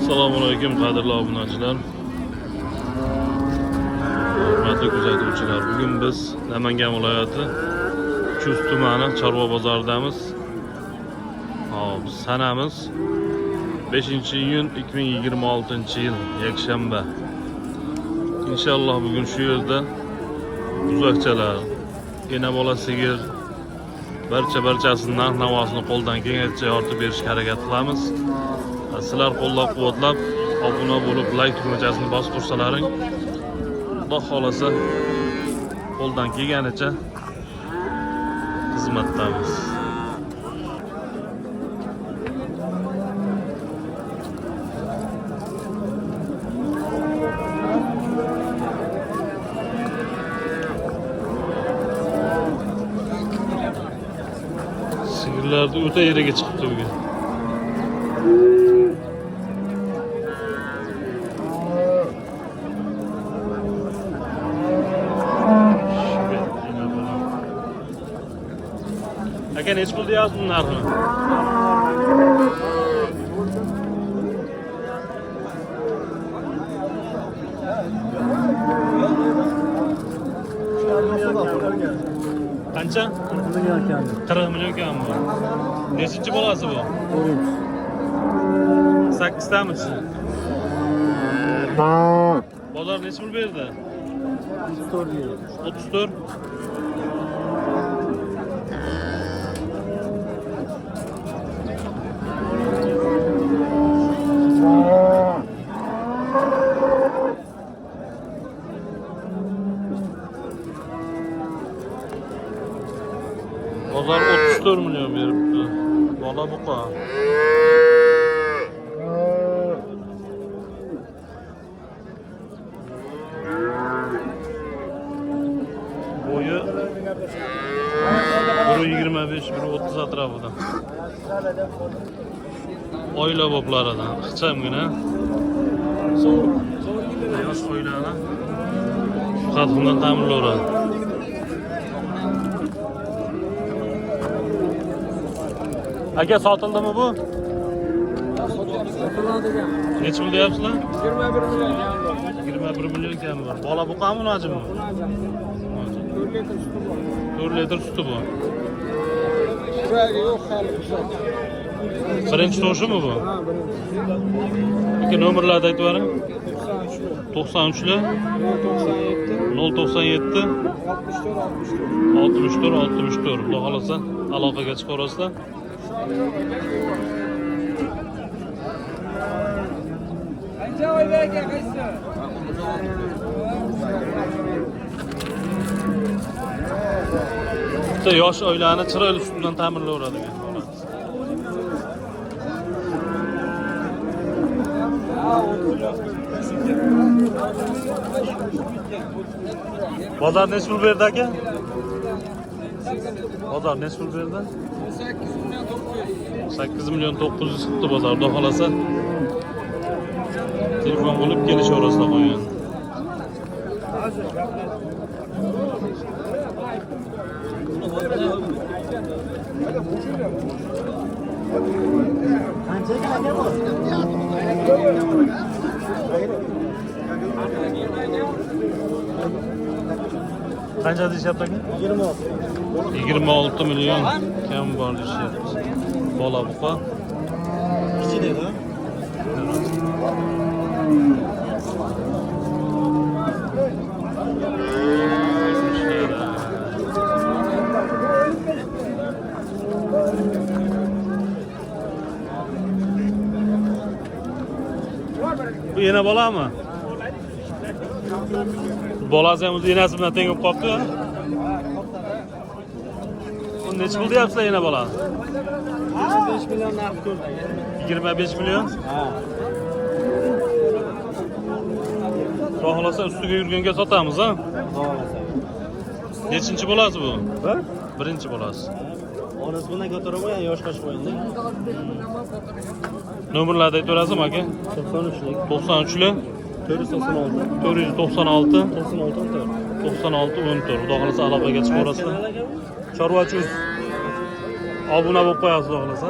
Assalomualaykum qadrli obunachilar. Hurmatli kuzatuvchilar, bugun biz Namangan viloyati Chust tumani Chorva bozoridamiz. Hop, sanamiz 5-iyun 2026-yil yakshanba. Inshaalloh bugun shu yerda buzakchalar, ena bola sigir barchasini narx-navosini qo'ldan kelgancha yoritib berishga harakat qilamiz. Sizlar qo'llab-quvvatlab, obuna bo'lib, like tugmachasini bosib tursalaring, Xudo xolasa qo'ldan kelganicha xizmatdamiz. Sigirlarda o'ta yeriga chiqibdi bugun. Aka nechi pul deyapsiz bu narxini? Qancha? 40 million kam bu. Nechinchi bolasi bu? 8 tamiz. Bozor nechi pul berdi? 34. Bozor 34 milyon beribdi. Bola buqa. Boyu 1.25-1.30 atrofida. Oila boplaridan ixchamgina. Yosh oilani qadridan ta'minlayveradi. Aka sotildimi bu? Necha pul deyapsizlar? 21 million. 21 million kam bor. Bola buqami, unajimi? 4 litr suti bu. Kuragi yo'q hali. Birinchi to'shimi bu? Ha, birinchi. Aka nomerlarni aytib bering. 93 93 097 64. Xudo xolasa aloqaga chiqaverasizlar. Qancha oyda aka qaysi? Bitta yosh oilani chiroyli sut bilan ta'minlayveradi ekan. Bozor nechi pul berdi aka? Bozor nechi pul berdi? 8 million 900 tutdi bozor. Xudo xolasa telefon bo'lib kelishaverasizlar qo'ygan. Qancha deyapti aka? 26 million kam bor deyapti. Bola buqa. Kichikda. Bu yana bolami? Bolasi ham o'z enasi bilan teng bo'lib qolibdi. Bu necha pul deyapsizlar yana bola? 25 million narx ko'rdi. 25 million? Ha. Xudo xolasa ustiga yurganga sotamiz, ha? Nechinchi bolasi bu? Birinchi bolasi. Onasi bundan ko'tarib qo'ygan, yosh qo'shib qo'yindi. Nomerlarni aytib berasizmi aka? 93lik 496 496 96 14. Xudo xolasa aloqaga chiqaverasizlar. Chorvachi obuna bo'lib qo'yasiz, xudo xolasa.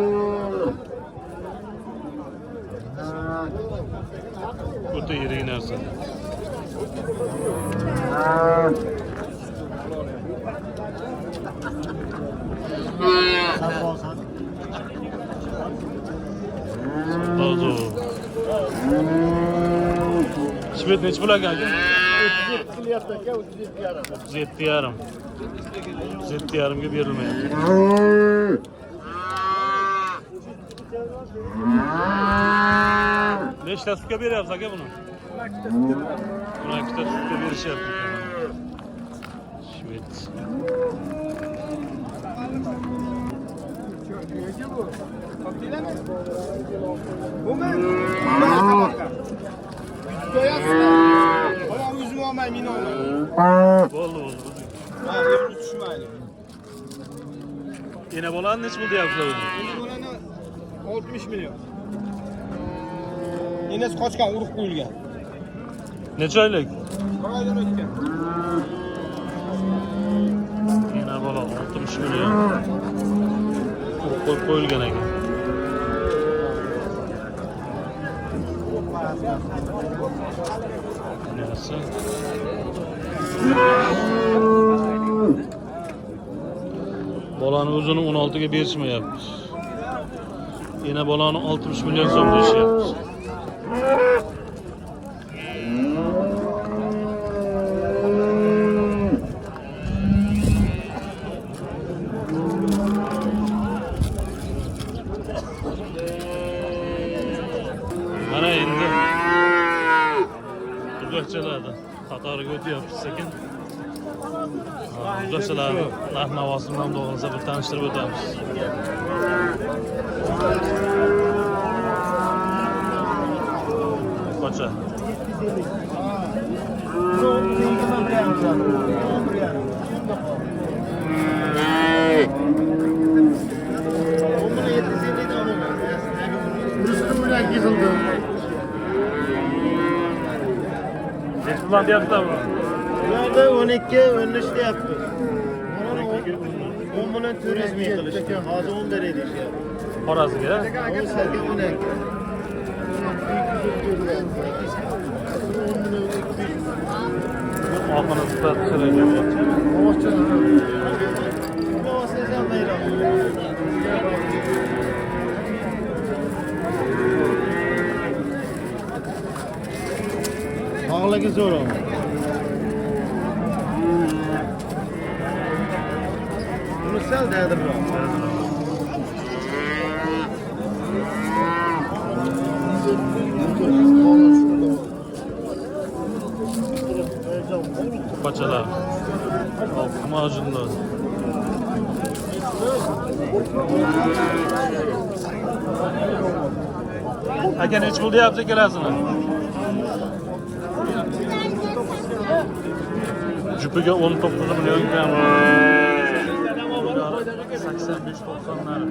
Dozo. Şibet neç bular aka? 37 yarım. 37 yarımga berilmayapti. Nechta sutga beryapsiz aka buni? 12 ta sutga berishyapti. Shved. Bo'ldi. Yine bolani nech pul deyapsiz o'zi? 60 milyon. Enes qochgan, urib qo'yilgan. Necha oylik? Oydan o'tgan. Yine bola 60 milyon. Qo'yib qo'yilgan ekan. Neyse. Bolani o'zini 16 ga berishmayapti. Yine bolani 60 milyon so'm deyishyapti. Mana endi Uzbekchalarda qatoriga o'tyapmiz sekin. Uzbekchalarni narx-navosi bilan to'g'risida bir tanishtirib o'tamiz. Qacha? Neç bulan deyapti bu? Ularda 12, 13 deyapti. 10 bilan turizm qilishdi. Hozir 10 beradi deyishyapti. Xorazmga? O serga 12. Oxini tutab so'rayapti. Ağlaki zor ama. Bunu sel değerli bırak. Paçalar. Macunlar. Aka neç pul deyapsiz kelasini? Jupiga 19 milyon kam. 85-90 narx.